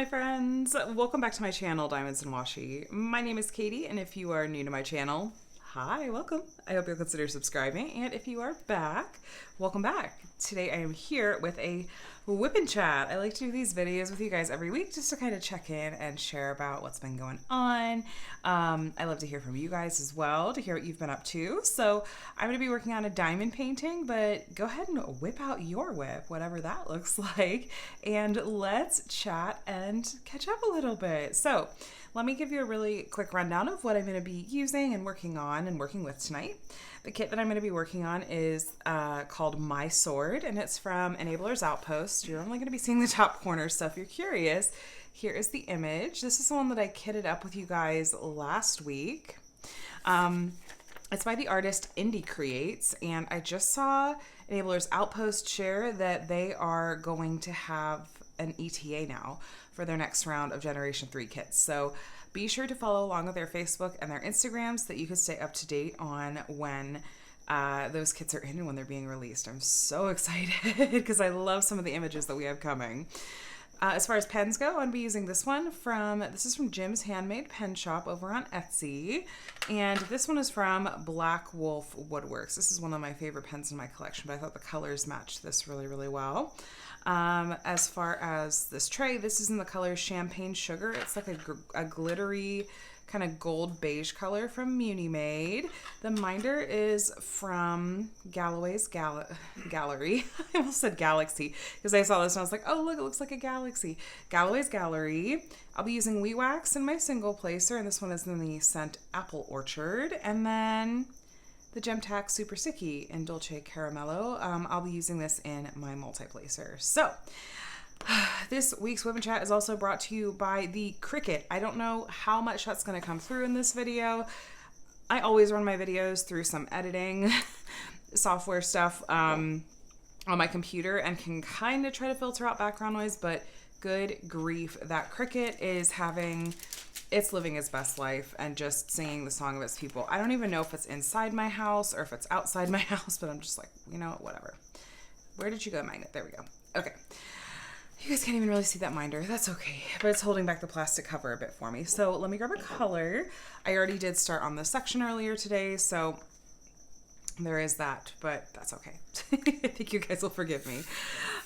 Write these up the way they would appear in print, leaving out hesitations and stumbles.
my friends. Welcome back to my channel, Diamonds and Washi. My name is Katie, and if you are new to my channel, hi, welcome. I hope you'll consider subscribing, and if you are back, welcome back. Today I am here with a WIP and Chat. I like to do these videos with you guys every week just to kind of check in and share about what's been going on. I love to hear from you guys as well, to hear what you've been up to. So I'm going to be working on a diamond painting, but go ahead and whip out your WIP, whatever that looks like, and let's chat and catch up a little bit. So let me give you a really quick rundown of what I'm going to be using and working on and working with tonight. The kit that I'm going to be working on is called My Sword, and it's from Enabler's Outpost. You're only going to be seeing the top corner, so if you're curious, here is the image. This is the one that I kitted up with you guys last week. It's by the artist Indie Creates, and I just saw Enabler's Outpost share that they are going to have an ETA now for their next round of Generation 3 kits. So be sure to follow along with their Facebook and their Instagram so that you can stay up to date on when those kits are in and when they're being released. I'm so excited because I love some of the images that we have coming. As far as pens go, I'm going to be using this one this is from Jim's Handmade Pen Shop over on Etsy. And this one is from Black Wolf Woodworks. This is one of my favorite pens in my collection, but I thought the colors matched this really, really well. As far as this tray, this is in the color Champagne Sugar. It's like a glittery kind of gold beige color from Muni Made. The minder is from Galloway's Gallery. I almost said Galaxy because I saw this and I was like, oh look, it looks like a galaxy. Galloway's Gallery. I'll be using Wee Wax in my single placer, and this one is in the scent Apple Orchard. And then the Gemtac Super Sticky in Dolce Caramello. I'll be using this in my multi-placer. So this week's WIP and Chat is also brought to you by the Cricut. I don't know how much that's going to come through in this video. I always run my videos through some editing software stuff on my computer and can kind of try to filter out background noise, but good grief, that Cricut is it's living its best life and just singing the song of its people. I don't even know if it's inside my house or if it's outside my house, but I'm just like, you know, whatever. Where did you go, magnet? There we go. Okay. You guys can't even really see that minder. That's okay. But it's holding back the plastic cover a bit for me. So let me grab a color. I already did start on this section earlier today, so there is that, but that's okay. I think you guys will forgive me.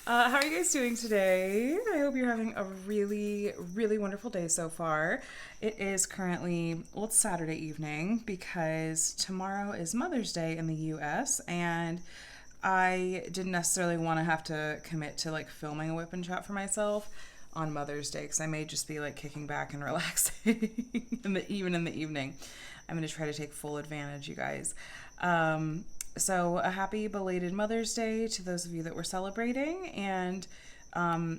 How are you guys doing today? I hope you're having a really, really wonderful day so far. It is currently, well, it's Saturday evening because tomorrow is Mother's Day in the US, and I didn't necessarily want to have to commit to like filming a WIP and Chat for myself on Mother's Day because I may just be like kicking back and relaxing even in the evening. I'm going to try to take full advantage, you guys. So a happy belated Mother's Day to those of you that were celebrating, and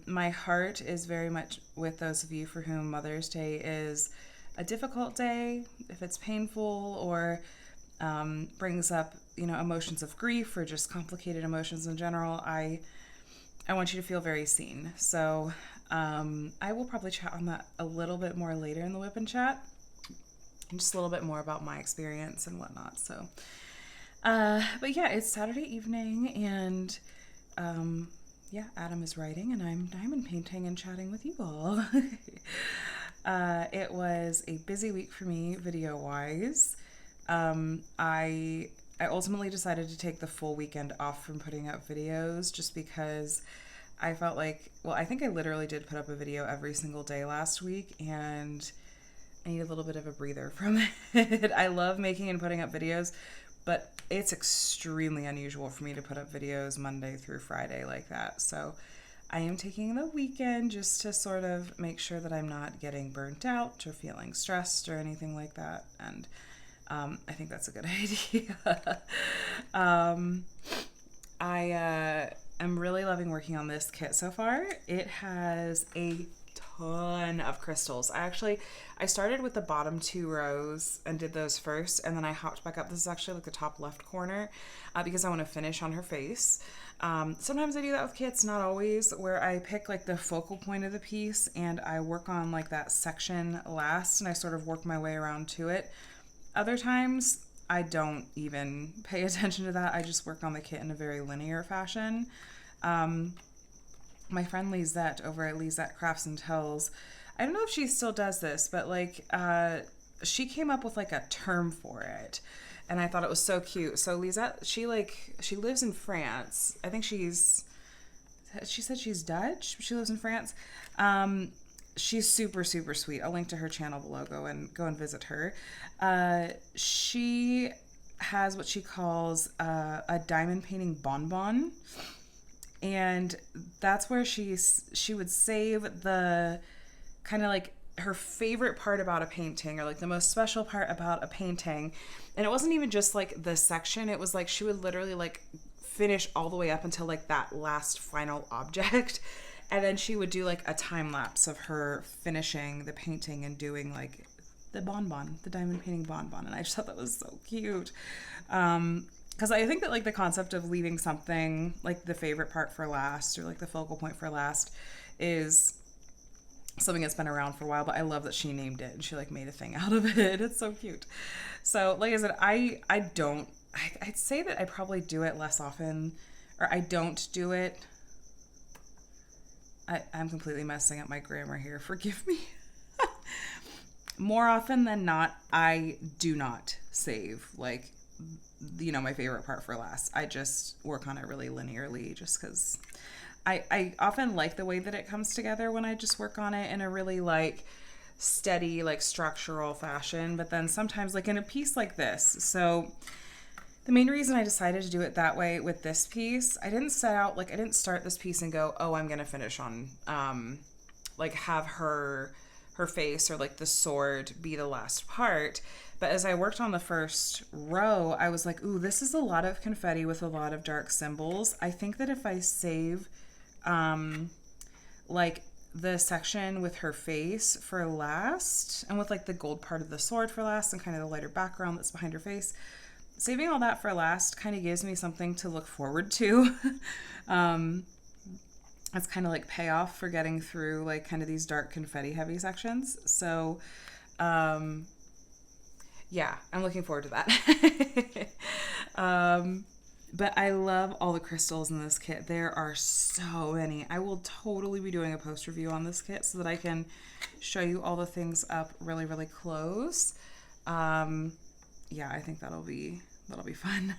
my heart is very much with those of you for whom Mother's Day is a difficult day, if it's painful or brings up, you know, emotions of grief or just complicated emotions in general. I want you to feel very seen. So I will probably chat on that a little bit more later in the WIP and Chat, and just a little bit more about my experience and whatnot. So but yeah, it's Saturday evening, and yeah, Adam is writing and I'm diamond painting and chatting with you all. It was a busy week for me video wise. I ultimately decided to take the full weekend off from putting up videos just because I felt like, well, I think I literally did put up a video every single day last week, and I need a little bit of a breather from it. I love making and putting up videos, but it's extremely unusual for me to put up videos Monday through Friday like that. So I am taking the weekend just to sort of make sure that I'm not getting burnt out or feeling stressed or anything like that. And I think that's a good idea. I am really loving working on this kit so far. It has a ton of crystals. I started with the bottom 2 rows and did those first, and then I hopped back up. This is actually like the top left corner because I want to finish on her face. Sometimes I do that with kits, not always, where I pick like the focal point of the piece and I work on like that section last, and I sort of work my way around to it. Other times I don't even pay attention to that. I just work on the kit in a very linear fashion. my friend Lisette over at Lisette Crafts and Tells, I don't know if she still does this, but like she came up with like a term for it, and I thought it was so cute. So Lisette, she lives in France. I think she said she's Dutch. She lives in France. She's super, super sweet. I'll link to her channel below. Go and visit her. She has what she calls a diamond painting bonbon. And that's where she would save the kind of like her favorite part about a painting, or like the most special part about a painting. And it wasn't even just like the section. It was like she would literally like finish all the way up until like that last final object. And then she would do like a time lapse of her finishing the painting and doing like the bonbon, the diamond painting bonbon. And I just thought that was so cute. Because I think that like the concept of leaving something like the favorite part for last, or like the focal point for last, is something that's been around for a while. But I love that she named it and she like made a thing out of it. It's so cute. So like I said, I'd say that I probably do it less often, or I don't do it. I'm completely messing up my grammar here. Forgive me. More often than not, I do not save like, you know, my favorite part for last. I just work on it really linearly, just because I often like the way that it comes together when I just work on it in a really like steady, like structural fashion. But then sometimes like in a piece like this, so the main reason I decided to do it that way with this piece, I didn't start this piece and go, oh, I'm going to finish on, like have her face or like the sword be the last part. But as I worked on the first row, I was like, ooh, this is a lot of confetti with a lot of dark symbols. I think that if I save, like the section with her face for last, and with like the gold part of the sword for last, and kind of the lighter background that's behind her face, saving all that for last kind of gives me something to look forward to. It's kind of like payoff for getting through like kind of these dark confetti heavy sections. So, yeah, I'm looking forward to that. But I love all the crystals in this kit. There are so many. I will totally be doing a post review on this kit so that I can show you all the things up really, really close. Yeah, I think that'll be fun.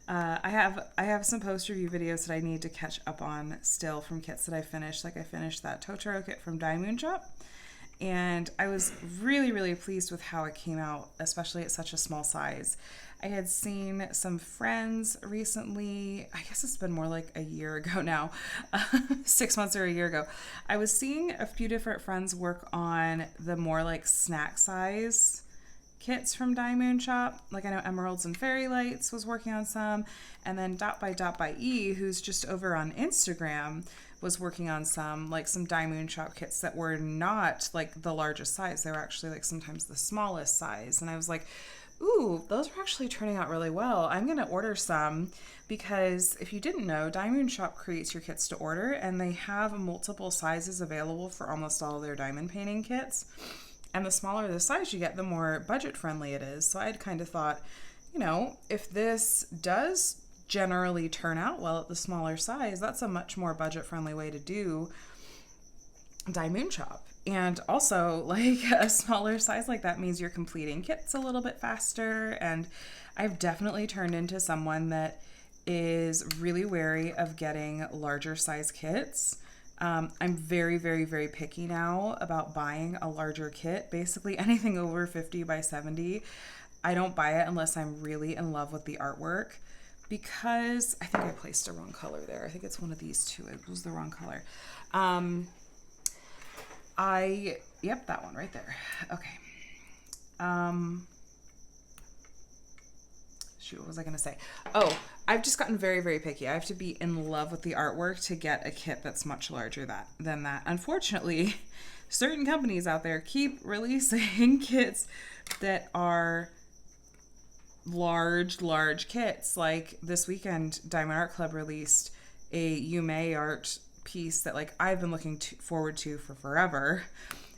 I have some post review videos that I need to catch up on still from kits that I finished. Like I finished that Totoro kit from Diamond Shop, and I was really, really pleased with how it came out, especially at such a small size. I had seen some friends recently, I guess it's been more like a year ago now, 6 months or a year ago. I was seeing a few different friends work on the more like snack size kits from Diamond Shop. Like I know Emeralds and Fairy Lights was working on some, and then Dot by E, who's just over on Instagram, was working on some Diamond Shop kits that were not like the largest size. They were actually like sometimes the smallest size. And I was like, ooh, those are actually turning out really well. I'm going to order some, because if you didn't know, Diamond Shop creates your kits to order, and they have multiple sizes available for almost all of their diamond painting kits. And the smaller the size you get, the more budget friendly it is. So I'd kind of thought, you know, if this does generally turn out well at the smaller size, that's a much more budget friendly way to do Diamond Shop. And also, like, a smaller size like that means you're completing kits a little bit faster. And I've definitely turned into someone that is really wary of getting larger size kits. I'm very, very, very picky now about buying a larger kit. Basically anything over 50 by 70, I don't buy it unless I'm really in love with the artwork, because I think I placed the wrong color there. I think it's one of these two. It was the wrong color. Yep, that one right there. Okay. Shoot, what was I going to say? Oh, I've just gotten very, very picky. I have to be in love with the artwork to get a kit that's much larger than that. Unfortunately, certain companies out there keep releasing kits that are large kits. Like this weekend, Diamond Art Club released a Yume art piece that like I've been looking forward to for forever.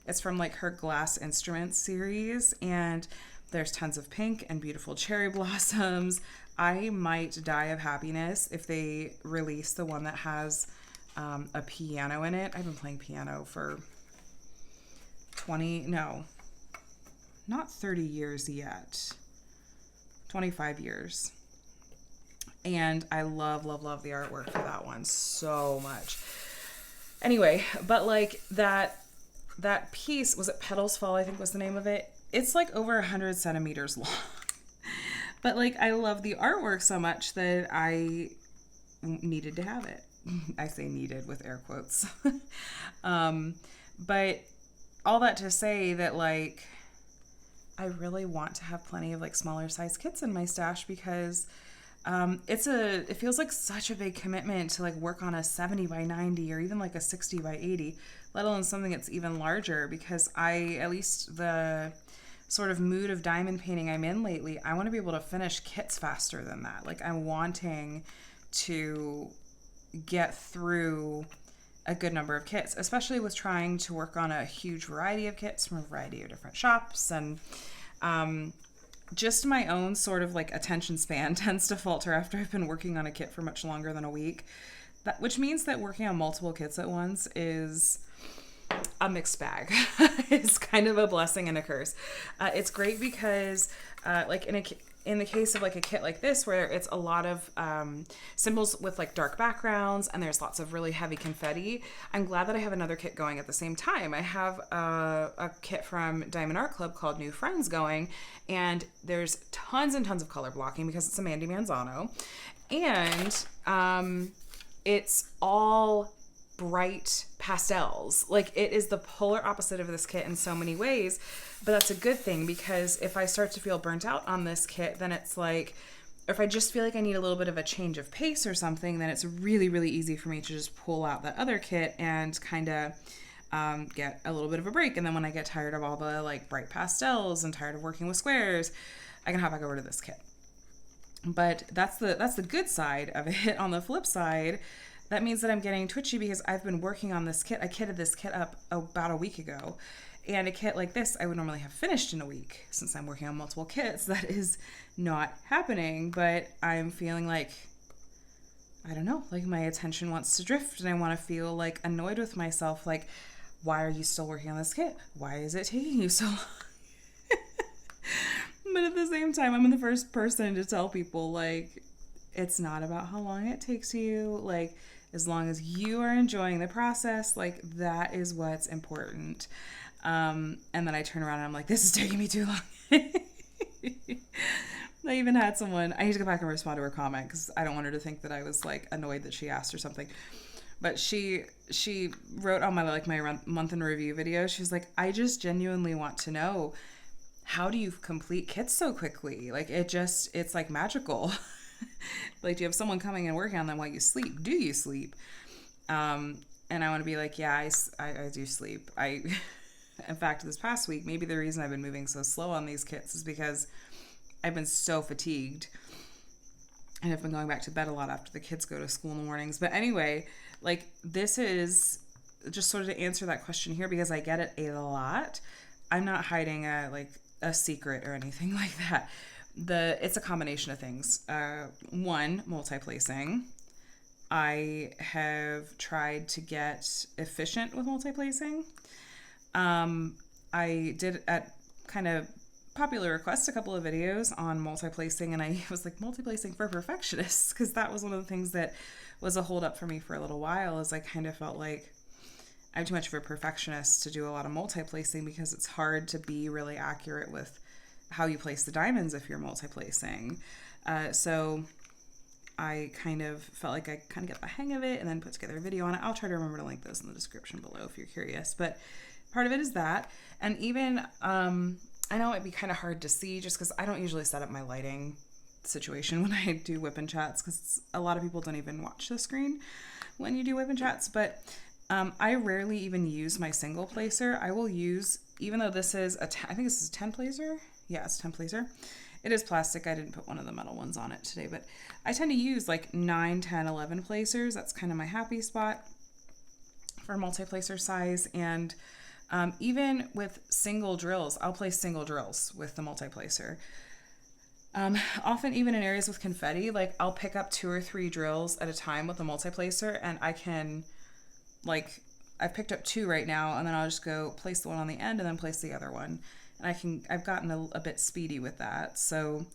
It's from like her Glass Instruments series, and there's tons of pink and beautiful cherry blossoms. I might die of happiness if they release the one that has a piano in it. I've been playing piano for not 30 years yet, 25 years. And I love the artwork for that one so much. Anyway, but like that piece, was it Petals Fall, I think was the name of it? It's like over 100 centimeters long. But like I love the artwork so much that I needed to have it. I say needed with air quotes. But all that to say that like I really want to have plenty of like smaller size kits in my stash, because it feels like such a big commitment to like work on a 70 by 90 or even like a 60 by 80, let alone something that's even larger, because at least the sort of mood of diamond painting I'm in lately, I want to be able to finish kits faster than that. Like I'm wanting to get through a good number of kits, especially with trying to work on a huge variety of kits from a variety of different shops. And just my own sort of like attention span tends to falter after I've been working on a kit for much longer than a week. Which means that working on multiple kits at once is a mixed bag. It's kind of a blessing and a curse. It's great because like in the case of like a kit like this, where it's a lot of symbols with like dark backgrounds and there's lots of really heavy confetti, I'm glad that I have another kit going at the same time. I have a kit from Diamond Art Club called New Friends going, and there's tons and tons of color blocking because it's a Mandy Manzano, and it's all bright pastels. Like it is the polar opposite of this kit in so many ways, but that's a good thing, because if I start to feel burnt out on this kit, then it's like, or if I just feel like I need a little bit of a change of pace or something, then it's really, really easy for me to just pull out that other kit and kind of get a little bit of a break. And then when I get tired of all the like bright pastels and tired of working with squares, I can hop back over to this kit. But that's the good side of it. On the flip side, that means that I'm getting twitchy because I've been working on this kit. I kitted this kit up about a week ago. And a kit like this, I would normally have finished in a week. Since I'm working on multiple kits, that is not happening. But I'm feeling like, I don't know, like my attention wants to drift, and I want to feel like annoyed with myself. Like, why are you still working on this kit? Why is it taking you so long? But at the same time, I'm the first person to tell people, like, it's not about how long it takes you. Like, as long as you are enjoying the process, like, that is what's important. And then I turn around and I'm like, this is taking me too long. I even had someone, I need to go back and respond to her comment because I don't want her to think that I was like annoyed that she asked or something. But she wrote on my month in review video, she's like, I just genuinely want to know, how do you complete kits so quickly? Like it's like magical. Like, do you have someone coming and working on them while you sleep? Do you sleep? And I want to be like, yeah, I do sleep. In fact, this past week, maybe the reason I've been moving so slow on these kits is because I've been so fatigued. And I've been going back to bed a lot after the kids go to school in the mornings. But anyway, like, this is just sort of to answer that question here, because I get it a lot. I'm not hiding a secret or anything like that. It's a combination of things. One, multi-placing. I have tried to get efficient with multi-placing. I did, at kind of popular request, a couple of videos on multi-placing, and I was like, multi-placing for perfectionists, because that was one of the things that was a hold up for me for a little while, is I kind of felt like I'm too much of a perfectionist to do a lot of multi-placing, because it's hard to be really accurate with how you place the diamonds if you're multi-placing. So I kind of felt like I kind of got the hang of it and then put together a video on it. I'll try to remember to link those in the description below if you're curious. But part of it is that. And even, I know it'd be kind of hard to see just because I don't usually set up my lighting situation when I do WIP and Chats, because a lot of people don't even watch the screen when you do WIP and Chats. But I rarely even use my single placer. I will use, even though this is I think this is a 10 placer. Yeah, it's a 10 placer. It is plastic. I didn't put one of the metal ones on it today, but I tend to use like 9, 10, 11 placers. That's kind of my happy spot for multi-placer size. And even with single drills, I'll place single drills with the multi-placer. Often even in areas with confetti, like I'll pick up 2 or 3 drills at a time with the multi-placer, and I can like I've picked up 2 right now, and then I'll just go place the one on the end and then place the other one. And I've gotten a bit speedy with that. So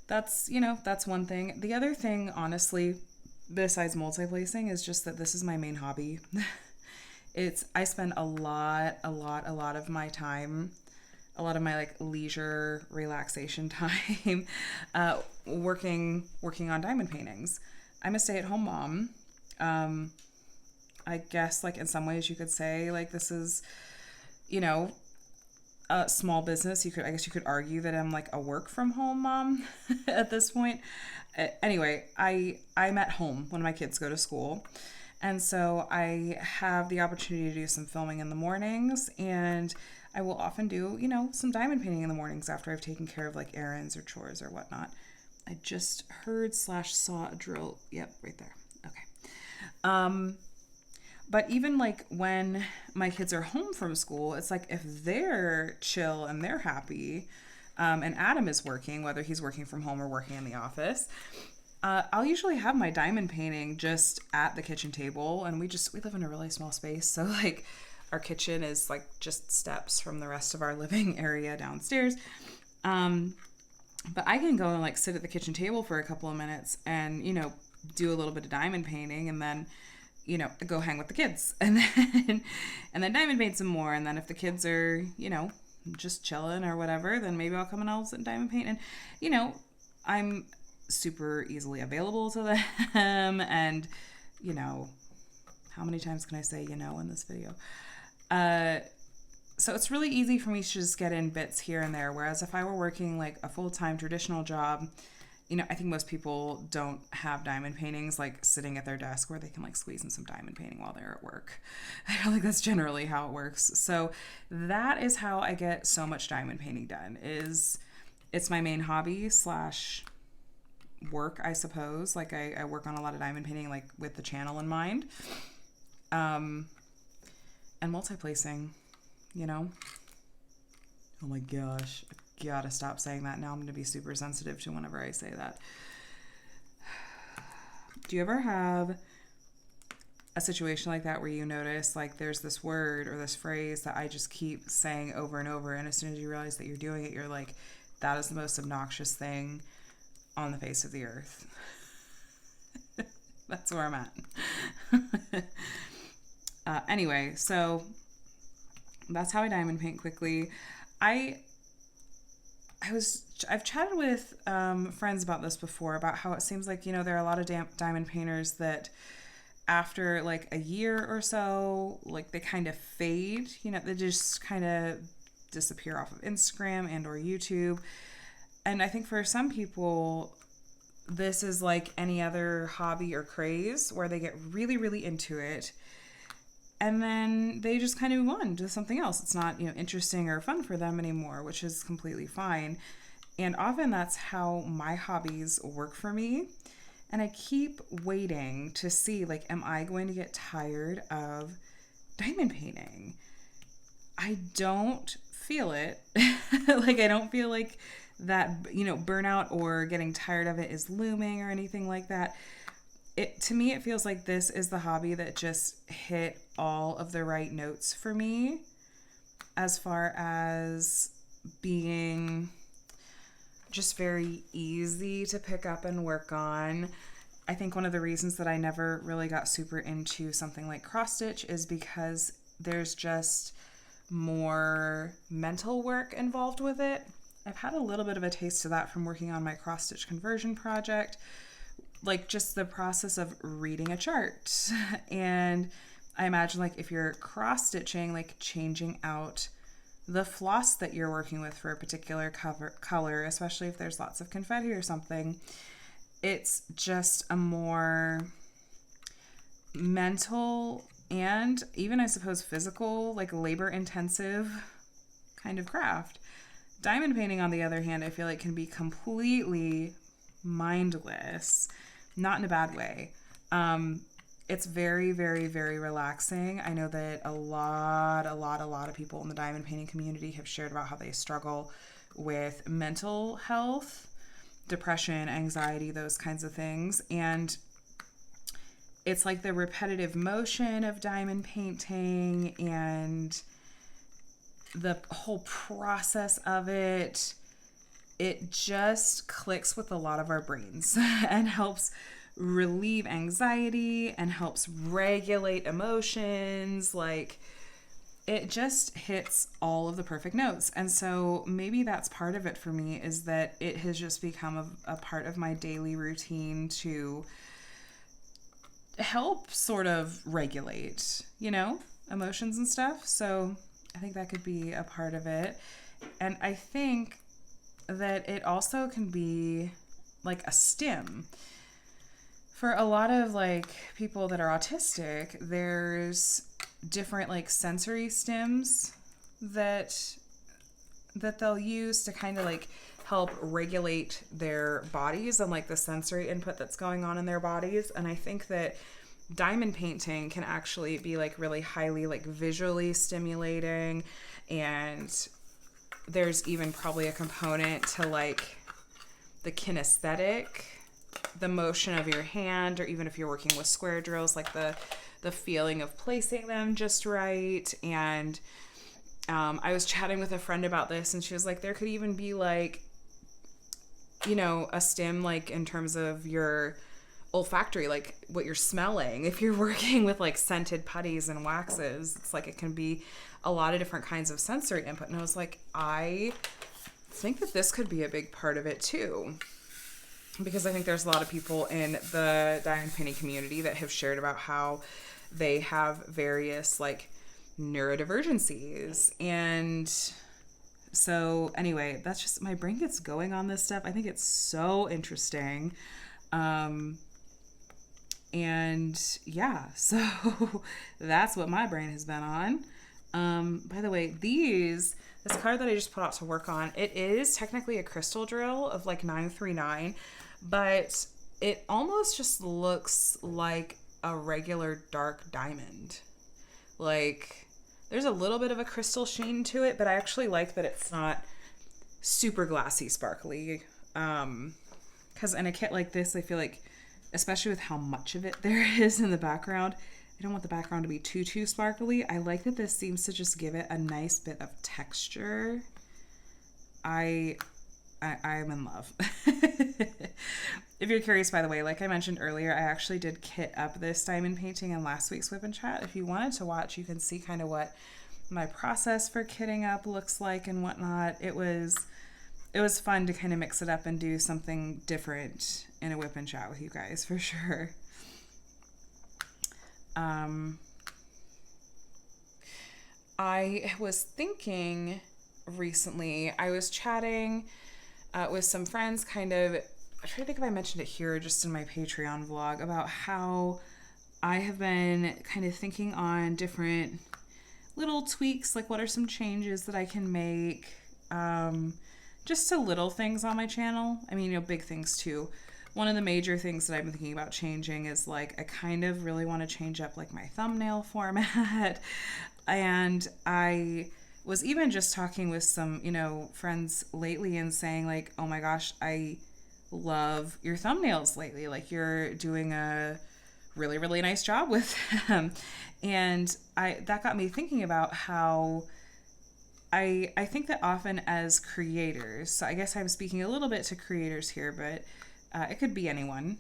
that's, that's one thing. The other thing, honestly, besides multi-placing, is just that this is my main hobby. I spend a lot of my time, a lot of my like leisure relaxation time, working on diamond paintings. I'm a stay-at-home mom. I guess like in some ways you could say like this is, a small business. I guess you could argue that I'm like a work from home mom at this point. Anyway, I'm at home when my kids go to school. And so I have the opportunity to do some filming in the mornings, and I will often do, some diamond painting in the mornings after I've taken care of like errands or chores or whatnot. I just heard / saw a drill. Yep, right there. Okay. But even like when my kids are home from school, it's like if they're chill and they're happy, and Adam is working, whether he's working from home or working in the office, I'll usually have my diamond painting just at the kitchen table. And we live in a really small space. So like our kitchen is like just steps from the rest of our living area downstairs. But I can go and like sit at the kitchen table for a couple of minutes and, do a little bit of diamond painting, and then go hang with the kids, and then diamond paint some more. And then if the kids are, just chilling or whatever, then maybe I'll come and I'll sit and diamond paint. And, I'm super easily available to them. And, how many times can I say, in this video? So it's really easy for me to just get in bits here and there. Whereas if I were working like a full-time traditional job, I think most people don't have diamond paintings like sitting at their desk where they can like squeeze in some diamond painting while they're at work. I don't think that's generally how it works. So that is how I get so much diamond painting done. It's my main hobby / work, I suppose. Like I work on a lot of diamond painting like with the channel in mind. And multi-placing, Oh my gosh. Gotta stop saying that. Now I'm gonna be super sensitive to whenever I say that. Do you ever have a situation like that where you notice like there's this word or this phrase that I just keep saying over and over, and as soon as you realize that you're doing it, you're like, that is the most obnoxious thing on the face of the earth? That's where I'm at. Anyway, so that's how I diamond paint quickly. I've chatted with friends about this before, about how it seems like, there are a lot of diamond painters that after like a year or so, like they kind of fade, they just kind of disappear off of Instagram and or YouTube. And I think for some people, this is like any other hobby or craze where they get really, really into it, and then they just kind of move on to something else. It's not, interesting or fun for them anymore, which is completely fine. And often that's how my hobbies work for me. And I keep waiting to see, like, am I going to get tired of diamond painting? I don't feel it. Like, I don't feel like that, burnout or getting tired of it is looming or anything like that. To me, it feels like this is the hobby that just hit all of the right notes for me as far as being just very easy to pick up and work on. I think one of the reasons that I never really got super into something like cross stitch is because there's just more mental work involved with it. I've had a little bit of a taste of that from working on my cross stitch conversion project. Like just the process of reading a chart. And I imagine like if you're cross stitching, like changing out the floss that you're working with for a particular color, especially if there's lots of confetti or something, it's just a more mental and even I suppose physical, like labor intensive kind of craft. Diamond painting, on the other hand, I feel like can be completely mindless. Not in a bad way. It's very, very, very relaxing. I know that a lot of people in the diamond painting community have shared about how they struggle with mental health, depression, anxiety, those kinds of things. And it's like the repetitive motion of diamond painting and the whole process of it. It just clicks with a lot of our brains and helps relieve anxiety and helps regulate emotions. Like, it just hits all of the perfect notes. And so maybe that's part of it for me, is that it has just become a part of my daily routine to help sort of regulate, emotions and stuff. So I think that could be a part of it. And I think that it also can be like a stim. For a lot of like people that are autistic, there's different like sensory stims that they'll use to kind of like help regulate their bodies and like the sensory input that's going on in their bodies. And I think that diamond painting can actually be like really highly like visually stimulating, and there's even probably a component to like the kinesthetic, the motion of your hand, or even if you're working with square drills, like the feeling of placing them just right. And I was chatting with a friend about this, and she was like, there could even be like, a stim like in terms of your olfactory, like what you're smelling. If you're working with like scented putties and waxes, it's like it can be a lot of different kinds of sensory input. And I was like, I think that this could be a big part of it too, because I think there's a lot of people in the diamond painting community that have shared about how they have various like neurodivergencies. And so anyway, that's just, my brain gets going on this stuff. I think it's so interesting. And yeah, so that's what my brain has been on. By the way, this card that I just put out to work on, it is technically a crystal drill of like 939, but it almost just looks like a regular dark diamond. Like, there's a little bit of a crystal sheen to it, but I actually like that it's not super glassy, sparkly. Because in a kit like this, I feel like, especially with how much of it there is in the background, I don't want the background to be too sparkly. I like that this seems to just give it a nice bit of texture. I'm in love. If you're curious, by the way, like I mentioned earlier, I actually did kit up this diamond painting in last week's WIP and Chat. If you wanted to watch, you can see kind of what my process for kitting up looks like and whatnot. It was fun to kind of mix it up and do something different in a WIP and Chat with you guys, for sure. I was thinking recently, I was chatting with some friends, kind of, I try to think if I mentioned it here just in my Patreon vlog, about how I have been kind of thinking on different little tweaks, like what are some changes that I can make, just to little things on my channel. I mean, big things too. One of the major things that I've been thinking about changing is like, I kind of really want to change up like my thumbnail format. And I was even just talking with some, friends lately and saying like, oh my gosh, I love your thumbnails lately. Like, you're doing a really, really nice job with them. And that got me thinking about how I think that often as creators, so I guess I'm speaking a little bit to creators here, but it could be anyone,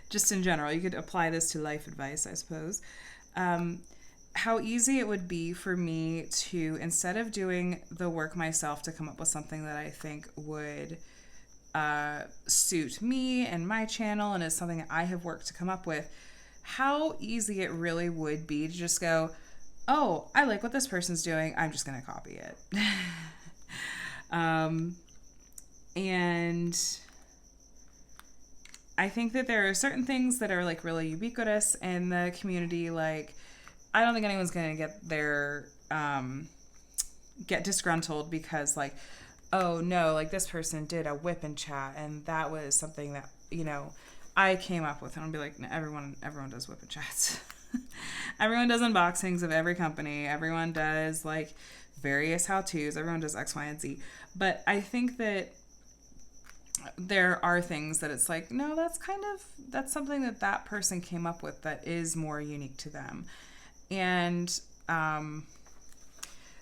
just in general. You could apply this to life advice, I suppose. How easy it would be for me to, instead of doing the work myself to come up with something that I think would suit me and my channel and is something I have worked to come up with, how easy it really would be to just go, oh, I like what this person's doing, I'm just going to copy it. And I think that there are certain things that are like really ubiquitous in the community. Like, I don't think anyone's going to get disgruntled because like, oh no, like this person did a WIP and Chat and that was something that, I came up with. And I'll be like, no, everyone does WIP and Chats. Everyone does unboxings of every company. Everyone does like various how-tos. Everyone does X, Y, and Z. But I think that there are things that it's like, no, that's something that person came up with that is more unique to them. And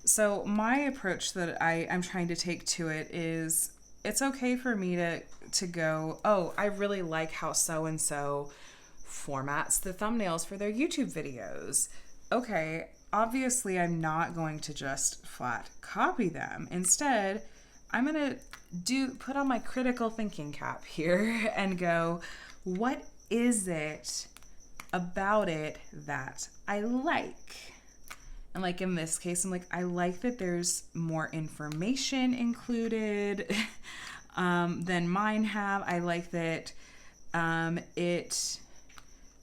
so my approach that I'm trying to take to it is, it's okay for me to go, oh, I really like how so-and-so formats the thumbnails for their YouTube videos. Okay, obviously I'm not going to just flat copy them. Instead, I'm going to put on my critical thinking cap here and go, what is it about it that I like? And like in this case, I'm like, I like that there's more information included than mine have. I like that it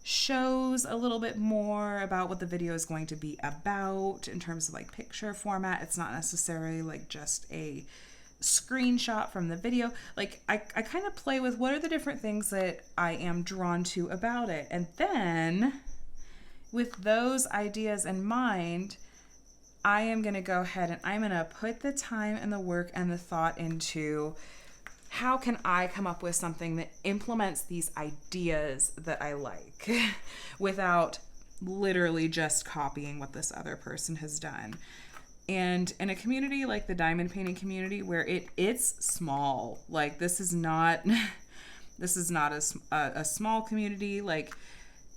shows a little bit more about what the video is going to be about in terms of like picture format. It's not necessarily like just a screenshot from the video. Like I kind of play with what are the different things that I am drawn to about it. And then with those ideas in mind, I am going to go ahead and I'm going to put the time and the work and the thought into how can I come up with something that implements these ideas that I like without literally just copying what this other person has done. And in a community like the diamond painting community where it's small, like this is not a small community. Like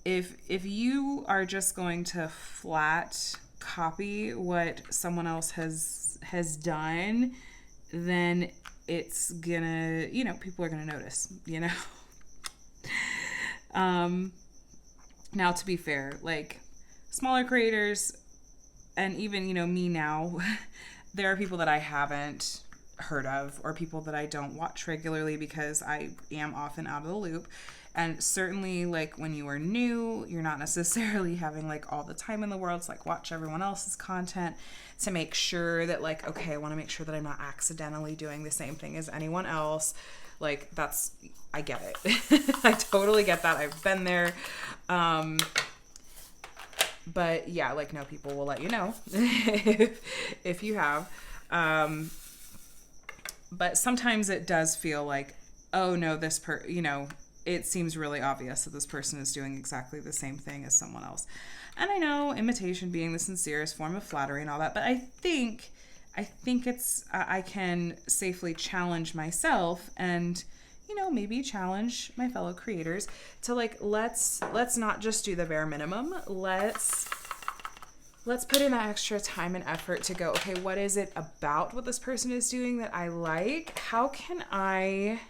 if you are just going to flat copy what someone else has done, then it's gonna, people are gonna notice, Now, to be fair, like smaller creators and even, me now, there are people that I haven't heard of or people that I don't watch regularly because I am often out of the loop. And certainly, like, when you are new, you're not necessarily having, like, all the time in the world to, like, watch everyone else's content to make sure that, like, okay, I want to make sure that I'm not accidentally doing the same thing as anyone else. Like, I get it. I totally get that. I've been there. But, yeah, like, no, people will let you know if you have. But sometimes it does feel like, oh, no, it seems really obvious that this person is doing exactly the same thing as someone else. And I know imitation being the sincerest form of flattery and all that, but I think it's, I can safely challenge myself and, maybe challenge my fellow creators to like, let's not just do the bare minimum. Let's put in that extra time and effort to go, okay, what is it about what this person is doing that I like? How can I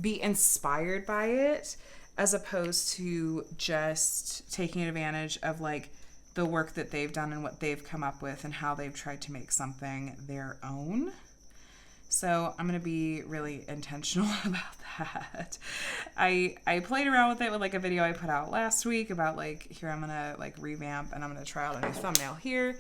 be inspired by it as opposed to just taking advantage of like the work that they've done and what they've come up with and how they've tried to make something their own. So I'm going to be really intentional about that. I played around with it with like a video I put out last week about like, here I'm going to like revamp and I'm going to try out a new thumbnail here.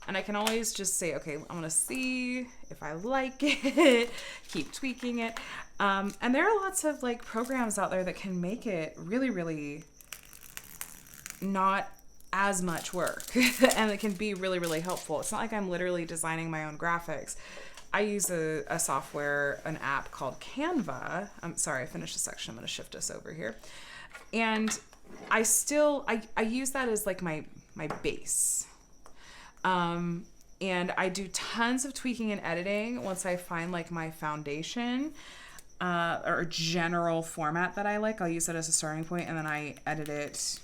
And I can always just say, okay, I'm going to see if I like it, keep tweaking it. And there are lots of like programs out there that can make it really, really not as much work and it can be really, really helpful. It's not like I'm literally designing my own graphics. I use a software, an app called Canva. I'm sorry, I finished the section. I'm going to shift us over here. And I use that as like my base. And I do tons of tweaking and editing once I find like my foundation or general format that I like. I'll use that as a starting point and then I edit it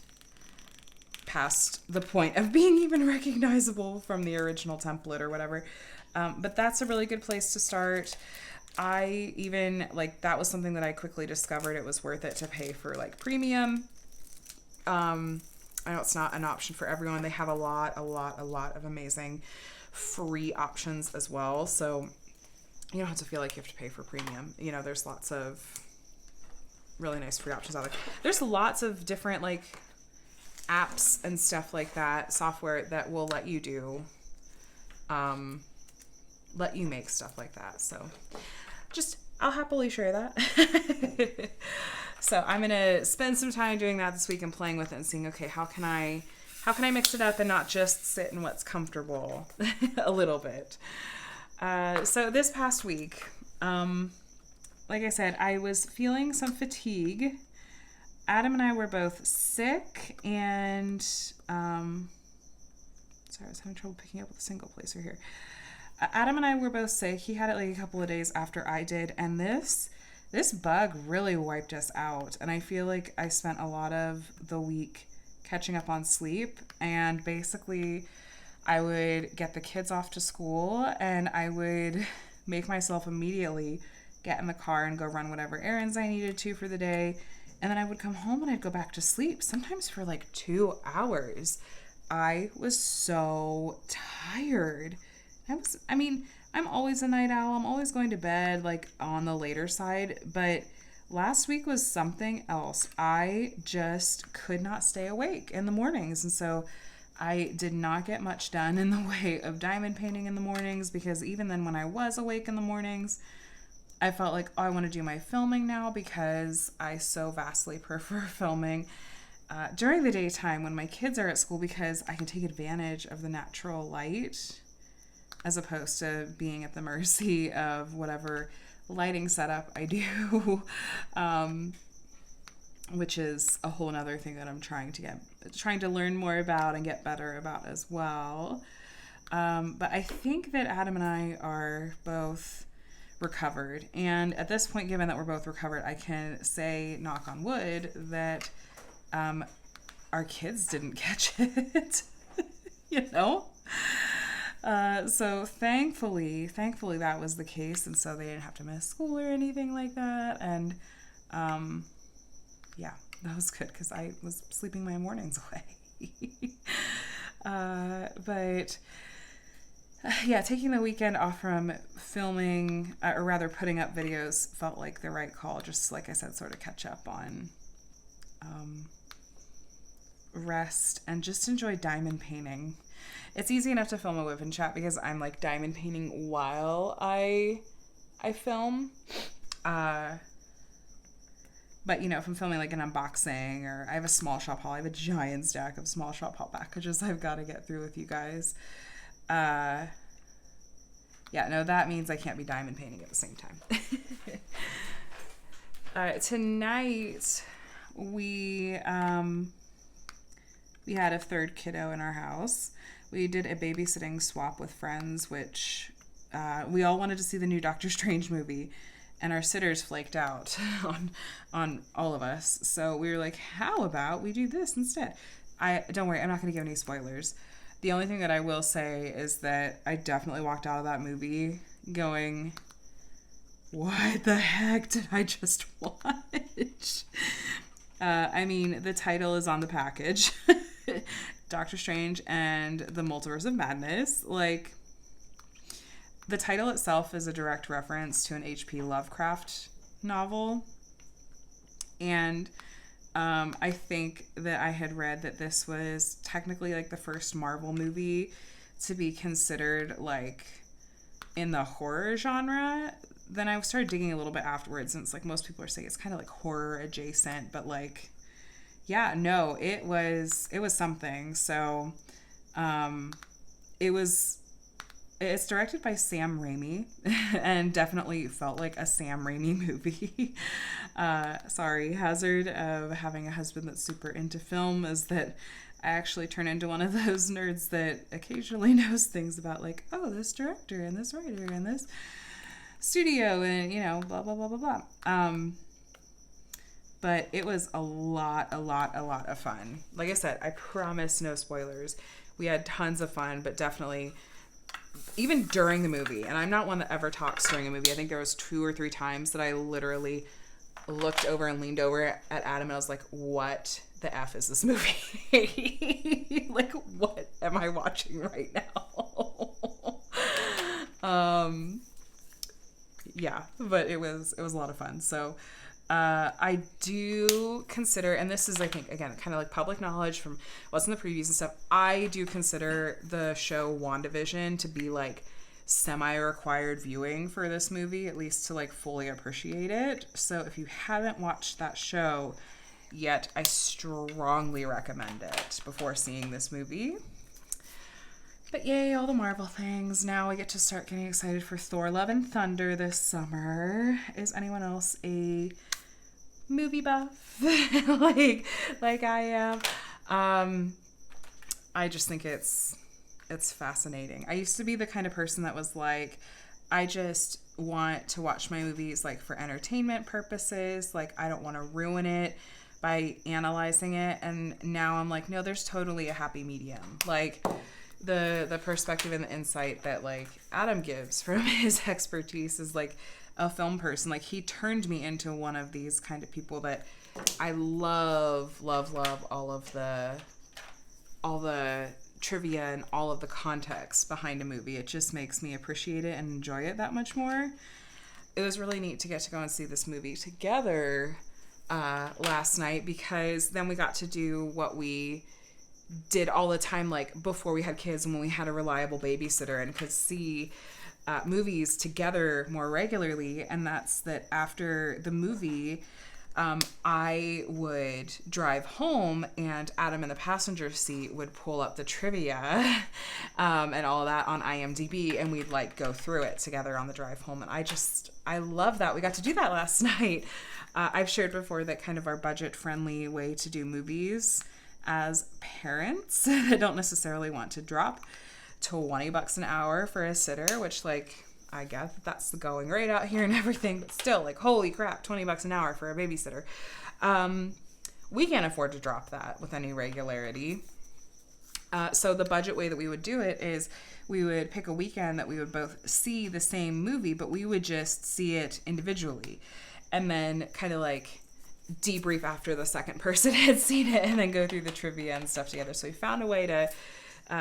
past the point of being even recognizable from the original template or whatever. But that's a really good place to start. I even like that was something that I quickly discovered it was worth it to pay for like premium. I know it's not an option for everyone. They have a lot of amazing free options as well. So you don't have to feel like you have to pay for premium. There's lots of really nice free options out there. There's lots of different like apps and stuff like that, software that will let you do, let you make stuff like that. So I'll happily share that. So I'm going to spend some time doing that this week and playing with it and seeing, okay, how can I mix it up and not just sit in what's comfortable a little bit. So this past week, like I said, I was feeling some fatigue. Adam and I were both sick, and sorry, I was having trouble picking up with a single placer here. Adam and I were both sick. He had it like a couple of days after I did, and this bug really wiped us out. And I feel like I spent a lot of the week catching up on sleep, and basically I would get the kids off to school and I would make myself immediately get in the car and go run whatever errands I needed to for the day. And then I would come home and I'd go back to sleep, sometimes for like 2 hours. I was so tired. I'm always a night owl. I'm always going to bed like on the later side, but last week was something else. I just could not stay awake in the mornings. And so I did not get much done in the way of diamond painting in the mornings, because even then when I was awake in the mornings, I felt like, oh, I want to do my filming now, because I so vastly prefer filming during the daytime when my kids are at school, because I can take advantage of the natural light as opposed to being at the mercy of whatever lighting setup I do, which is a whole nother thing that I'm trying to learn more about and get better about as well. But I think that Adam and I are both recovered. And at this point, given that we're both recovered, I can say, knock on wood, that our kids didn't catch it, So thankfully that was the case. And so they didn't have to miss school or anything like that. And yeah, that was good, because I was sleeping my mornings away. But yeah, taking the weekend off from filming, or rather putting up videos, felt like the right call. Just like I said, sort of catch up on rest and just enjoy diamond painting. It's easy enough to film a WIP and Chat because I'm like diamond painting while I film. But if I'm filming like an unboxing, or I have a small shop haul, I have a giant stack of small shop haul packages I've got to get through with you guys. That means I can't be diamond painting at the same time. Tonight we had a third kiddo in our house. We did a babysitting swap with friends, which we all wanted to see the new Doctor Strange movie, and our sitters flaked out on all of us. So we were like, how about we do this instead? Don't worry, I'm not going to give any spoilers. The only thing that I will say is that I definitely walked out of that movie going, what the heck did I just watch? The title is on the package. Doctor Strange and the Multiverse of Madness. Like, the title itself is a direct reference to an H.P. Lovecraft novel. And I think that I had read that this was technically like the first Marvel movie to be considered like in the horror genre. Then I started digging a little bit afterwards, and it's like most people are saying it's kind of like horror adjacent, but like, yeah, no, it was something. So it's directed by Sam Raimi, and definitely felt like a Sam Raimi movie. Sorry, hazard of having a husband that's super into film is that I actually turn into one of those nerds that occasionally knows things about like, oh, this director and this writer and this studio and, blah, blah, blah, blah, blah. But it was a lot of fun. Like I said, I promise no spoilers. We had tons of fun, but definitely even during the movie, and I'm not one that ever talks during a movie. I think there was 2 or 3 times that I literally looked over and leaned over at Adam and I was like, what the F is this movie? Like, what am I watching right now? Yeah, but it was a lot of fun. So I do consider, and this is, I think, again, kind of like public knowledge from what's in the previews and stuff, I do consider the show WandaVision to be like semi-required viewing for this movie, at least to like fully appreciate it. So if you haven't watched that show yet, I strongly recommend it before seeing this movie. But yay, all the Marvel things. Now we get to start getting excited for Thor Love and Thunder this summer. Is anyone else a movie buff? like I am. I just think it's fascinating. I used to be the kind of person that was like, I just want to watch my movies like for entertainment purposes. Like I don't want to ruin it by analyzing it. And now I'm like, no, there's totally a happy medium. Like the perspective and the insight that like Adam gives from his expertise is like a film person. Like he turned me into one of these kind of people that I love all the trivia and all of the context behind a movie. It just makes me appreciate it and enjoy it that much more. It was really neat to get to go and see this movie together last night, because then we got to do what we did all the time, like before we had kids and when we had a reliable babysitter, and could see movies together more regularly. And that's that after the movie, I would drive home and Adam in the passenger seat would pull up the trivia and all that on IMDb, and we'd like go through it together on the drive home. And I love that. We got to do that last night. I've shared before that kind of our budget-friendly way to do movies as parents that don't necessarily want to drop $20 an hour for a sitter, which like I guess that's the going rate out here and everything, but still, like, holy crap, $20 an hour for a babysitter. We can't afford to drop that with any regularity. So the budget way that we would do it is we would pick a weekend that we would both see the same movie, but we would just see it individually. And then kind of like debrief after the second person had seen it, and then go through the trivia and stuff together. So we found a way to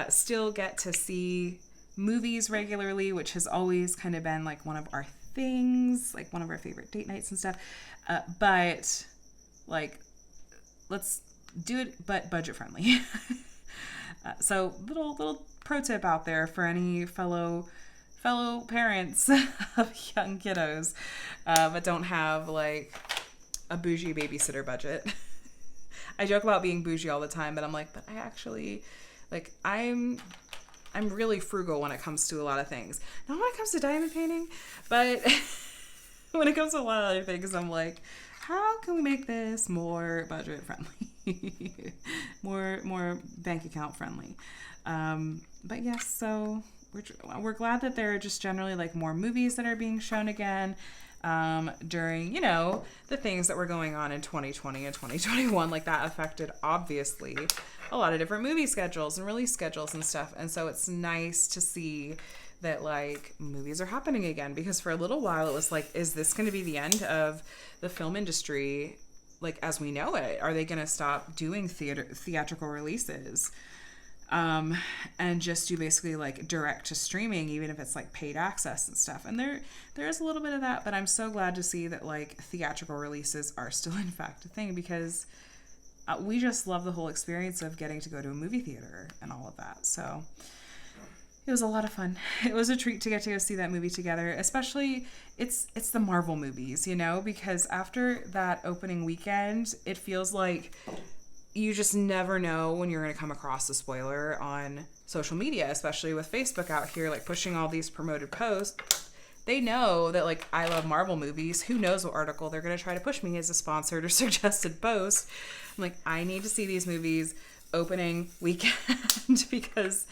still get to see movies regularly, which has always kind of been like one of our things, like one of our favorite date nights and stuff. But like, let's do it, but budget friendly. So little pro tip out there for any fellow parents of young kiddos, but don't have like a bougie babysitter budget. I joke about being bougie all the time, but I'm like, but I actually, like, I'm really frugal when it comes to a lot of things. Not when it comes to diamond painting, but when it comes to a lot of other things, I'm like, how can we make this more budget friendly? more bank account friendly. But yes, so we're glad that there are just generally like more movies that are being shown again during, you know, the things that were going on in 2020 and 2021. Like that affected obviously a lot of different movie schedules and release schedules and stuff. And so it's nice to see that like movies are happening again, because for a little while it was like, is this going to be the end of the film industry like as we know it? Are they going to stop doing theatrical releases and just do basically like direct to streaming, even if it's like paid access and stuff? And there is a little bit of that, but I'm so glad to see that like theatrical releases are still in fact a thing, because we just love the whole experience of getting to go to a movie theater and all of that. So it was a lot of fun. It was a treat to get to go see that movie together, especially it's the Marvel movies, you know, because after that opening weekend, it feels like you just never know when you're going to come across a spoiler on social media, especially with Facebook out here, like pushing all these promoted posts. They know that like I love Marvel movies. Who knows what article they're going to try to push me as a sponsored or suggested post. I'm like, I need to see these movies opening weekend because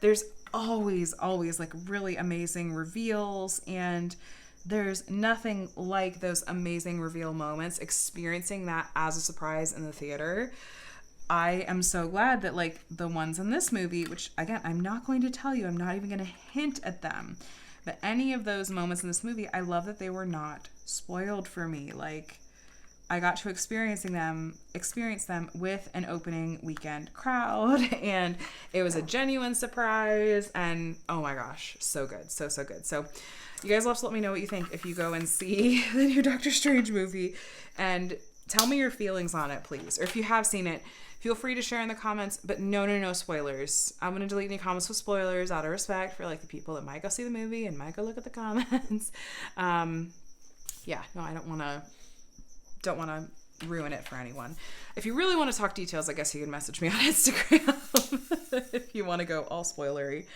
there's always like really amazing reveals, and there's nothing like those amazing reveal moments, experiencing that as a surprise in the theater. I am so glad that like the ones in this movie, which again, I'm not going to tell you, I'm not even going to hint at them, but any of those moments in this movie, I love that they were not spoiled for me. Like I got to experience them with an opening weekend crowd, and it was a genuine surprise, and oh my gosh, so good. So good. So you guys will have to let me know what you think if you go and see the new Doctor Strange movie, and tell me your feelings on it, please. Or if you have seen it, feel free to share in the comments, but no spoilers. I'm going to delete any comments with spoilers out of respect for like the people that might go see the movie and might go look at the comments. Yeah, no, I don't want to ruin it for anyone. If you really want to talk details, I guess you can message me on Instagram. if you want to go all spoilery.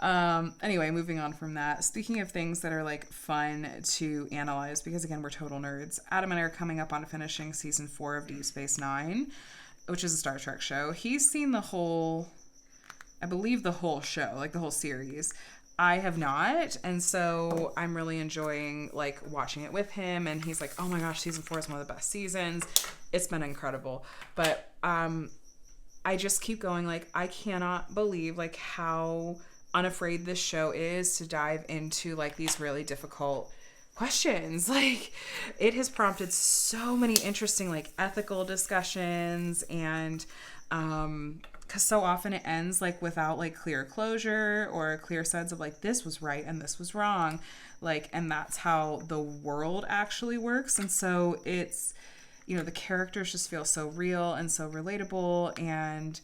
Anyway, moving on from that. Speaking of things that are like fun to analyze, because again, we're total nerds. Adam and I are coming up on finishing season 4 of Deep Space Nine, which is a Star Trek show. He's seen the whole, I believe the whole show, like the whole series. I have not, and so I'm really enjoying like watching it with him, and he's like, oh my gosh, season 4 is one of the best seasons. It's been incredible. But I just keep going, like, I cannot believe like how unafraid this show is to dive into like these really difficult questions. Like, it has prompted so many interesting like ethical discussions, and because so often it ends like without like clear closure or a clear sense of like this was right and this was wrong, like, and that's how the world actually works. And so it's, you know, the characters just feel so real and so relatable, and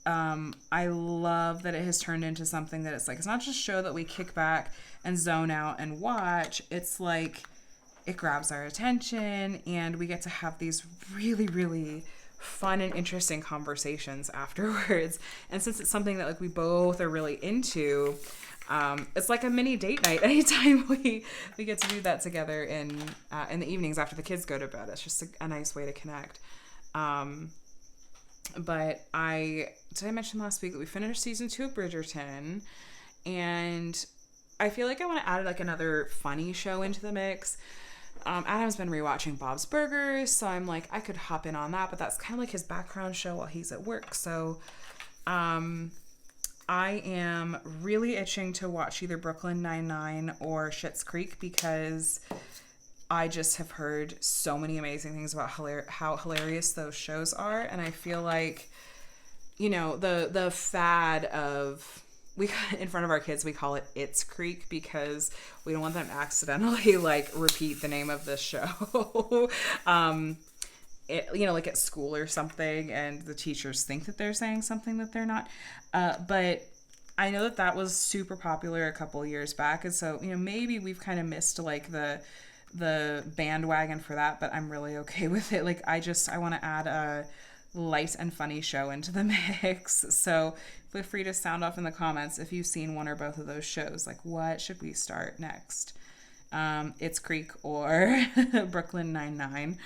I love that it has turned into something that it's like, it's not just a show that we kick back and zone out and watch. It's like it grabs our attention, and we get to have these really, really fun and interesting conversations afterwards. And since it's something that like we both are really into, it's like a mini date night anytime we get to do that together in the evenings after the kids go to bed. It's just a nice way to connect. But did I mention last week that we finished season 2 of Bridgerton, and I feel like I want to add like another funny show into the mix. Adam's been rewatching Bob's Burgers, so I'm like, I could hop in on that, but that's kind of like his background show while he's at work. So I am really itching to watch either Brooklyn Nine-Nine or Schitt's Creek, because I just have heard so many amazing things about how hilarious those shows are. And I feel like, you know, the fad of, in front of our kids, we call it It's Creek, because we don't want them to accidentally like repeat the name of this show. You know, like at school or something, and the teachers think that they're saying something that they're not. But I know that was super popular a couple years back. And so, you know, maybe we've kind of missed like the bandwagon for that, but I'm really okay with it. Like, I want to add a light and funny show into the mix. So feel free to sound off in the comments if you've seen one or both of those shows. Like, what should we start next? It's Creek or Brooklyn Nine-Nine.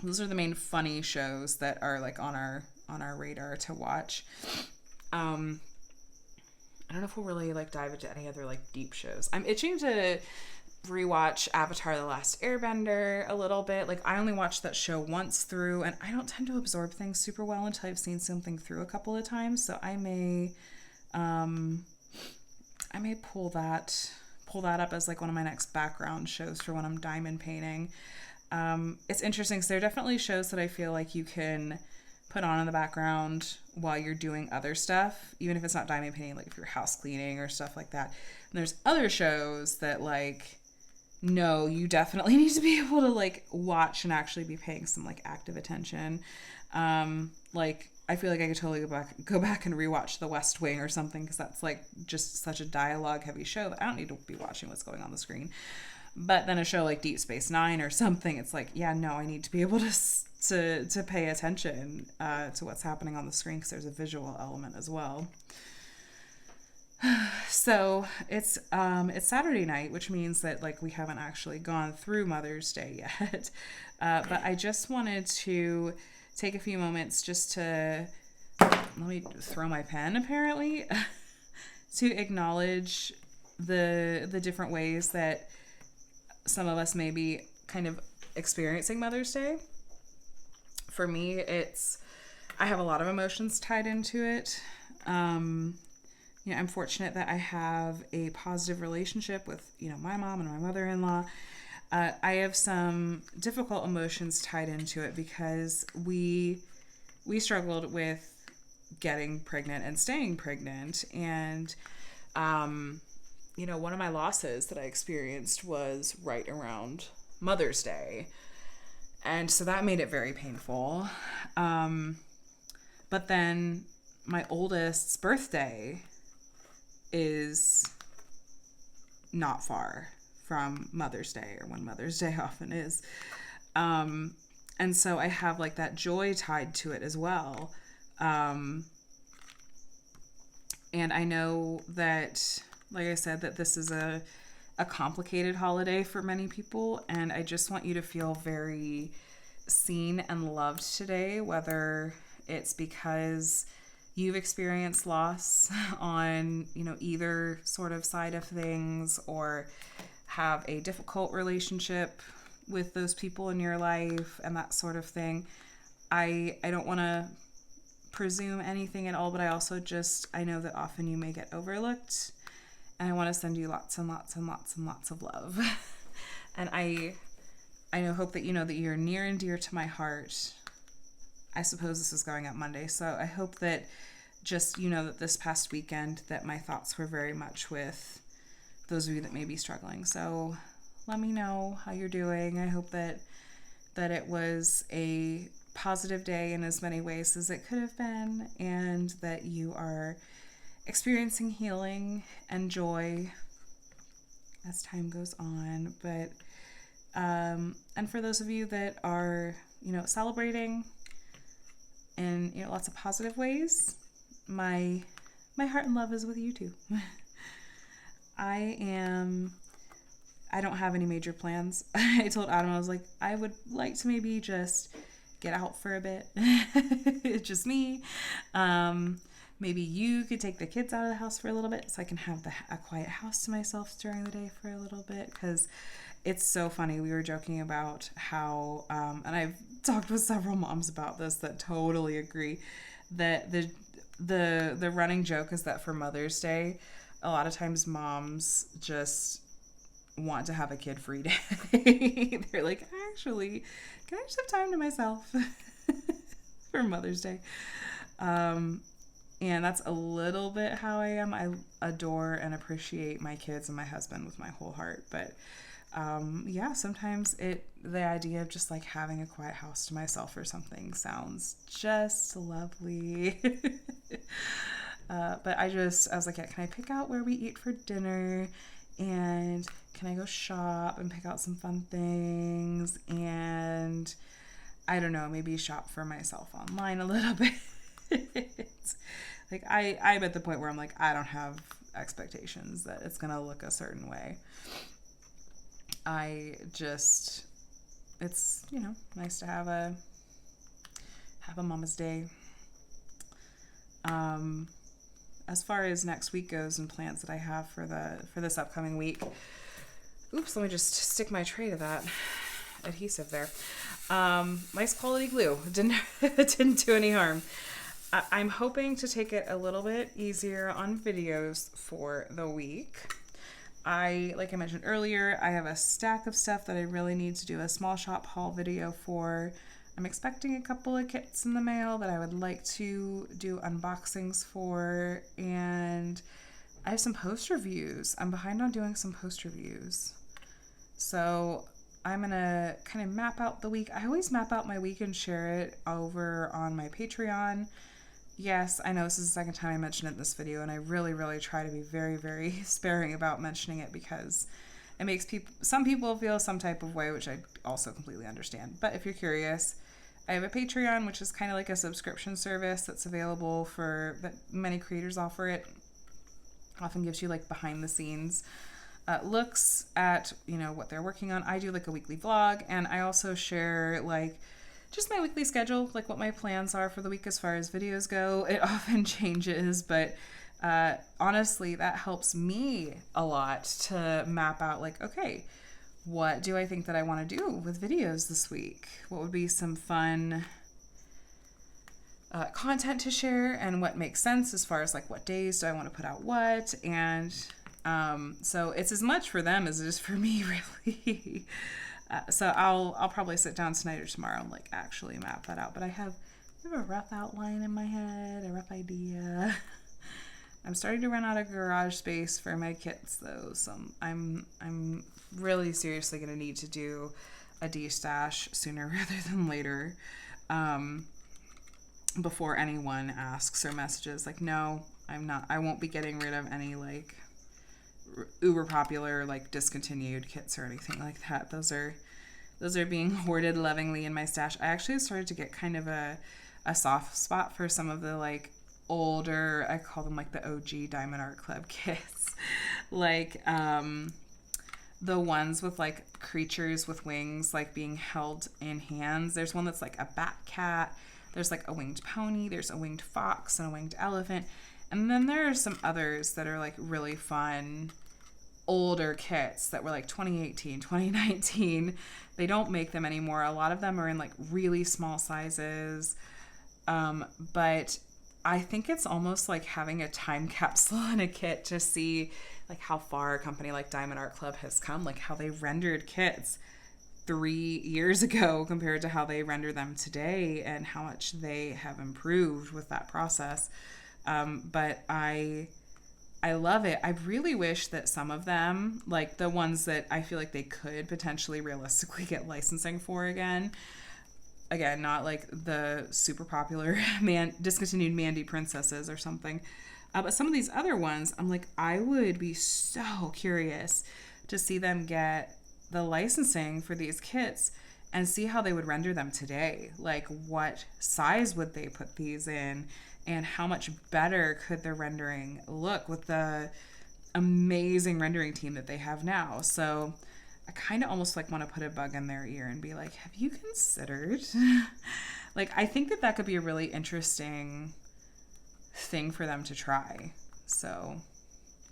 Those are the main funny shows that are like on our radar to watch. I don't know if we'll really like dive into any other like deep shows. I'm itching to rewatch Avatar: The Last Airbender a little bit. Like, I only watched that show once through, and I don't tend to absorb things super well until I've seen something through a couple of times. So I may pull that up as like one of my next background shows for when I'm diamond painting. It's interesting because there are definitely shows that I feel like you can put on in the background while you're doing other stuff, even if it's not diamond painting, like if you're house cleaning or stuff like that. And there's other shows that like, no, you definitely need to be able to like watch and actually be paying some like active attention. Like, I feel like I could totally go back and rewatch The West Wing or something, because that's like just such a dialogue heavy show that I don't need to be watching what's going on the screen. But then a show like Deep Space Nine or something, it's like, yeah, no, I need to be able to pay attention to what's happening on the screen, because there's a visual element as well. So it's Saturday night, which means that like we haven't actually gone through Mother's Day yet. But I just wanted to take a few moments just to, let me throw my pen apparently, to acknowledge the different ways that some of us may be kind of experiencing Mother's Day. For me, I have a lot of emotions tied into it. You know, I'm fortunate that I have a positive relationship with, you know, my mom and my mother-in-law. I have some difficult emotions tied into it because we struggled with getting pregnant and staying pregnant. And, you know, one of my losses that I experienced was right around Mother's Day. And so that made it very painful. But then my oldest's birthday is not far from Mother's Day, or when Mother's Day often is. And so I have like that joy tied to it as well And I know that, like I said, that this is a complicated holiday for many people, and I just want you to feel very seen and loved today, whether it's because you've experienced loss on, either sort of side of things, or have a difficult relationship with those people in your life and that sort of thing. I don't want to presume anything at all, but I know that often you may get overlooked, and I want to send you lots and lots and lots and lots of love. And I hope that you know that you're near and dear to my heart. I suppose this is going out Monday, so I hope that just, that this past weekend that my thoughts were very much with those of you that may be struggling. So let me know how you're doing. I hope that it was a positive day in as many ways as it could have been, and that you are experiencing healing and joy as time goes on. But and for those of you that are celebrating in lots of positive ways, my heart and love is with you too. I don't have any major plans. I told Adam, I was like, I would like to maybe just get out for a bit. It's just me. Maybe you could take the kids out of the house for a little bit so I can have a quiet house to myself during the day for a little bit, because it's so funny. We were joking about how, and I've talked with several moms about this that totally agree, that the running joke is that for Mother's Day, a lot of times moms just want to have a kid-free day. They're like, actually, can I just have time to myself for Mother's Day? And that's a little bit how I am. I adore and appreciate my kids and my husband with my whole heart. But sometimes the idea of just like having a quiet house to myself or something sounds just lovely. But I was like, yeah, can I pick out where we eat for dinner? And can I go shop and pick out some fun things? And I don't know, maybe shop for myself online a little bit. Like I'm at the point where I'm like, I don't have expectations that it's gonna look a certain way. It's nice to have a mama's day. As far as next week goes and plans that I have for this upcoming week. Oops, let me just stick my tray to that adhesive there. Nice quality glue. Didn't do any harm. I'm hoping to take it a little bit easier on videos for the week. Like I mentioned earlier, I have a stack of stuff that I really need to do a small shop haul video for. I'm expecting a couple of kits in the mail that I would like to do unboxings for, and I have some post reviews. I'm behind on doing some post reviews. So I'm going to kind of map out the week. I always map out my week and share it over on my Patreon. Yes, I know this is the second time I mentioned it in this video, and I really, really try to be very, very sparing about mentioning it because it makes some people feel some type of way, which I also completely understand. But if you're curious, I have a Patreon, which is kind of like a subscription service that's available that many creators offer it. Often gives you like behind the scenes looks at, what they're working on. I do like a weekly vlog, and I also share like just my weekly schedule, like what my plans are for the week as far as videos go. It often changes, but honestly, that helps me a lot to map out like, okay, what do I think that I want to do with videos this week? What would be some fun content to share, and what makes sense as far as like what days do I want to put out what? And so it's as much for them as it is for me, really. So I'll probably sit down tonight or tomorrow and like actually map that out. But I have a rough outline in my head, a rough idea. I'm starting to run out of garage space for my kits though, so I'm really seriously going to need to do a de-stash sooner rather than later, before anyone asks or messages. Like, no, I won't be getting rid of any like uber popular like discontinued kits or anything like that. Those are being hoarded lovingly in my stash. I actually started to get kind of a a soft spot for some of the like older, I call them like the OG Diamond Art Club kits. Like the ones with like creatures with wings like being held in hands. There's one that's like a bat cat. There's like a winged pony. There's a winged fox and a winged elephant. And then there are some others that are like really fun older kits that were like 2018, 2019. They don't make them anymore. A lot of them are in like really small sizes. But I think it's almost like having a time capsule in a kit to see like how far a company like Diamond Art Club has come, like how they rendered kits 3 years ago compared to how they render them today and how much they have improved with that process. But I love it. I really wish that some of them, like the ones that I feel like they could potentially realistically get licensing for again, not like the super popular discontinued Mandy princesses or something, but some of these other ones, I'm like, I would be so curious to see them get the licensing for these kits and see how they would render them today. Like, what size would they put these in, and how much better could their rendering look with the amazing rendering team that they have now. So I kind of almost like want to put a bug in their ear and be like, have you considered? Like, I think that that could be a really interesting thing for them to try. So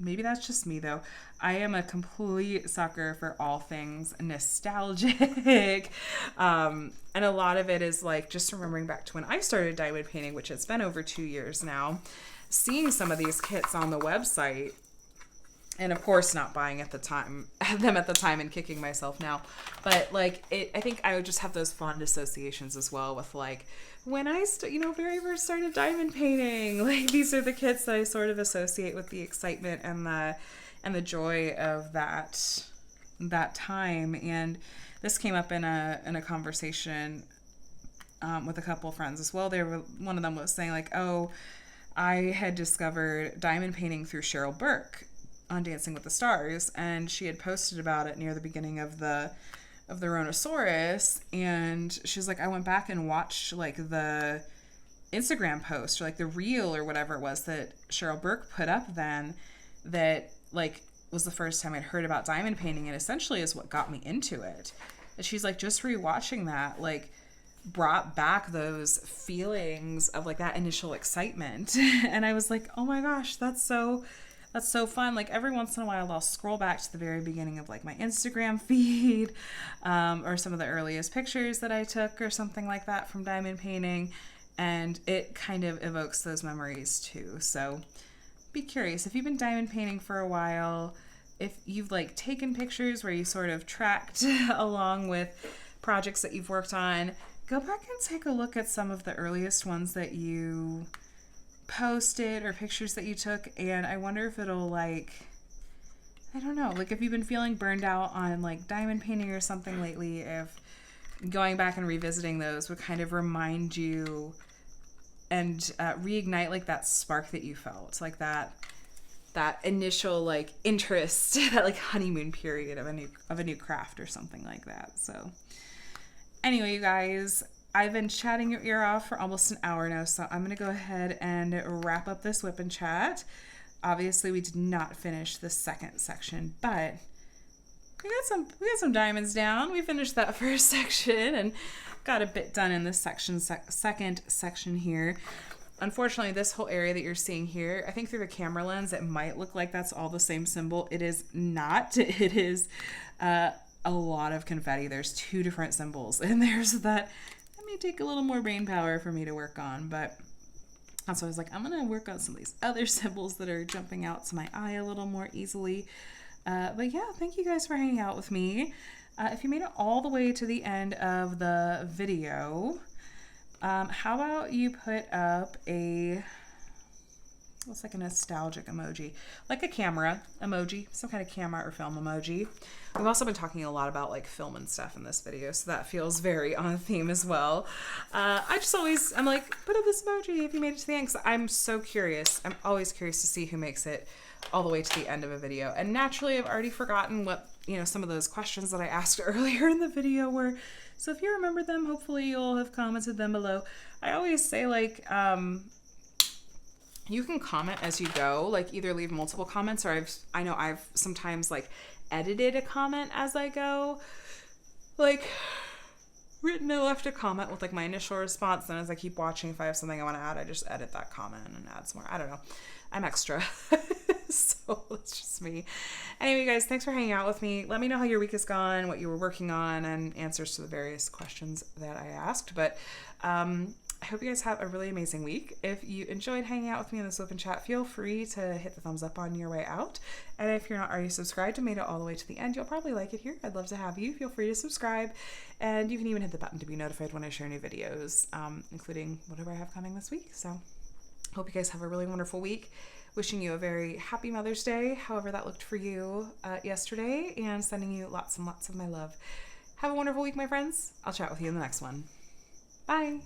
maybe that's just me though. I am a complete sucker for all things nostalgic. And a lot of it is like just remembering back to when I started diamond painting, which it's been over 2 years now, seeing some of these kits on the website, and of course not buying them at the time and kicking myself now. But like I think I would just have those fond associations as well with like when I very first started diamond painting. Like, these are the kits that I sort of associate with the excitement and the joy of that time. And this came up in a conversation with a couple of friends as well. One of them was saying like, oh, I had discovered diamond painting through Cheryl Burke on Dancing with the Stars, and she had posted about it near the beginning of the Rhinosaurus, and she's like, I went back and watched like the Instagram post or like the reel or whatever it was that Cheryl Burke put up then, that like was the first time I'd heard about diamond painting, and essentially is what got me into it. And she's like, just rewatching that like brought back those feelings of like that initial excitement. And I was like, oh my gosh, that's so fun. Like, every once in a while I'll scroll back to the very beginning of like my Instagram feed, or some of the earliest pictures that I took or something like that from diamond painting, and it kind of evokes those memories too. So be curious if you've been diamond painting for a while, if you've like taken pictures where you sort of tracked along with projects that you've worked on, go back and take a look at some of the earliest ones that you posted or pictures that you took, and I wonder if it'll like, I don't know, like if you've been feeling burned out on like diamond painting or something lately, if going back and revisiting those would kind of remind you and reignite like that spark that you felt, like that initial like interest, that like honeymoon period of a new craft or something like that. So anyway, you guys, I've been chatting your ear off for almost an hour now, so I'm going to go ahead and wrap up this WIP and Chat. Obviously, we did not finish the second section, but we got some diamonds down. We finished that first section and got a bit done in this second section here. Unfortunately, this whole area that you're seeing here, I think through the camera lens, it might look like that's all the same symbol. It is not. It is a lot of confetti. There's 2 different symbols in there, so that may take a little more brain power for me to work on, but also I was like, I'm gonna work on some of these other symbols that are jumping out to my eye a little more easily. But yeah, thank you guys for hanging out with me. If you made it all the way to the end of the video, how about you put up what's like a nostalgic emoji, like a camera emoji, some kind of camera or film emoji. We've also been talking a lot about like film and stuff in this video, so that feels very on theme as well. I'm like, put up this emoji if you made it to the end, because I'm so curious. I'm always curious to see who makes it all the way to the end of a video. And naturally, I've already forgotten what, some of those questions that I asked earlier in the video were. So if you remember them, hopefully you'll have commented them below. I always say, like, you can comment as you go, like either leave multiple comments, or I know I've sometimes like edited a comment as I go, like written and left a comment with like my initial response. Then as I keep watching, if I have something I want to add, I just edit that comment and add some more. I don't know. I'm extra. So that's just me. Anyway, guys, thanks for hanging out with me. Let me know how your week has gone, what you were working on, and answers to the various questions that I asked. But I hope you guys have a really amazing week. If you enjoyed hanging out with me in this WIP and Chat, feel free to hit the thumbs up on your way out. And if you're not already subscribed and made it all the way to the end, you'll probably like it here. I'd love to have you. Feel free to subscribe. And you can even hit the button to be notified when I share new videos, including whatever I have coming this week. So hope you guys have a really wonderful week. Wishing you a very happy Mother's Day, however that looked for you yesterday, and sending you lots and lots of my love. Have a wonderful week, my friends. I'll chat with you in the next one. Bye.